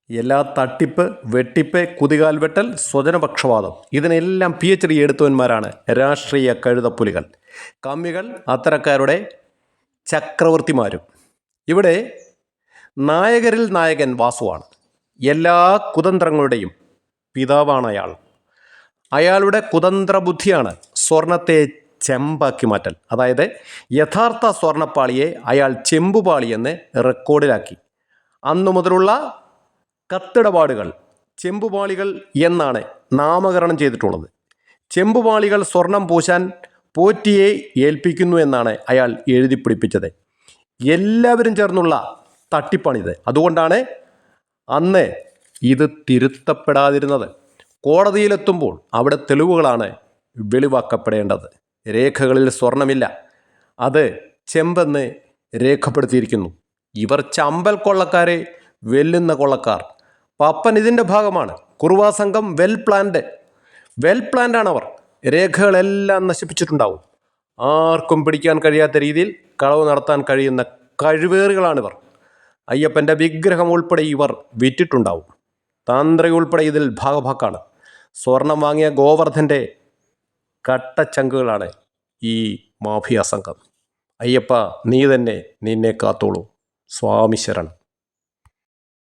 എല്ലാ തട്ടിപ്പ്, വെട്ടിപ്പ്, കുതികാൽ വെട്ടൽ, സ്വജനപക്ഷപാതം ഇതിനെല്ലാം PhD എടുത്തവന്മാരാണ് രാഷ്ട്രീയ കഴുതപ്പുലികൾ. കമ്മികൾ അത്തരക്കാരുടെ ചക്രവർത്തിമാരും. ഇവിടെ നായകരിൽ നായകൻ വാസുവാണ്. എല്ലാ കുതന്ത്രങ്ങളുടെയും പിതാവാണ് അയാൾ. അയാളുടെ കുതന്ത്ര ബുദ്ധിയാണ് സ്വർണത്തെ ചെമ്പാക്കി മാറ്റൽ. അതായത് യഥാർത്ഥ സ്വർണപ്പാളിയെ അയാൾ ചെമ്പുപാളി എന്ന് റെക്കോർഡിലാക്കി. അന്നു മുതലുള്ള കത്തിടപാടുകൾ ചെമ്പുപാളികൾ എന്നാണ് നാമകരണം ചെയ്തിട്ടുള്ളത്. ചെമ്പുപാളികൾ സ്വർണം പൂശാൻ പോറ്റിയെ ഏൽപ്പിക്കുന്നു എന്നാണ് അയാൾ എഴുതി പിടിപ്പിച്ചത്. എല്ലാവരും ചേർന്നുള്ള തട്ടിപ്പാണിത്. അതുകൊണ്ടാണ് അന്ന് ഇത് തിരുത്തപ്പെടാതിരുന്നത്. കോടതിയിലെത്തുമ്പോൾ അവിടെ തെളിവുകളാണ് വെളിവാക്കപ്പെടേണ്ടത്. രേഖകളിൽ സ്വർണമില്ല, അത് ചെമ്പെന്ന് രേഖപ്പെടുത്തിയിരിക്കുന്നു. ഇവർ ചമ്പൽ കൊള്ളക്കാരെ വെല്ലുന്ന കൊള്ളക്കാർ. പപ്പൻ ഇതിൻ്റെ ഭാഗമാണ്. കുറുവാ സംഘം വെൽ പ്ലാൻഡ് ആണവർ. രേഖകളെല്ലാം നശിപ്പിച്ചിട്ടുണ്ടാവും. ആർക്കും പിടിക്കാൻ കഴിയാത്ത രീതിയിൽ കളവ് നടത്താൻ കഴിയുന്ന കഴിവേറുകളാണിവർ. അയ്യപ്പൻ്റെ വിഗ്രഹം ഉൾപ്പെടെ ഇവർ വിറ്റിട്ടുണ്ടാവും. താന്ത്രിക ഉൾപ്പെടെ ഇതിൽ ഭാഗഭാക്കാണ്. സ്വർണം വാങ്ങിയ ഗോവർദ്ധൻ്റെ കട്ടച്ചങ്കുകളാണ് ഈ മാഫിയ സംഘം. അയ്യപ്പ, നീ തന്നെ നിന്നെ കാത്തോളൂ. സ്വാമി ശരണം.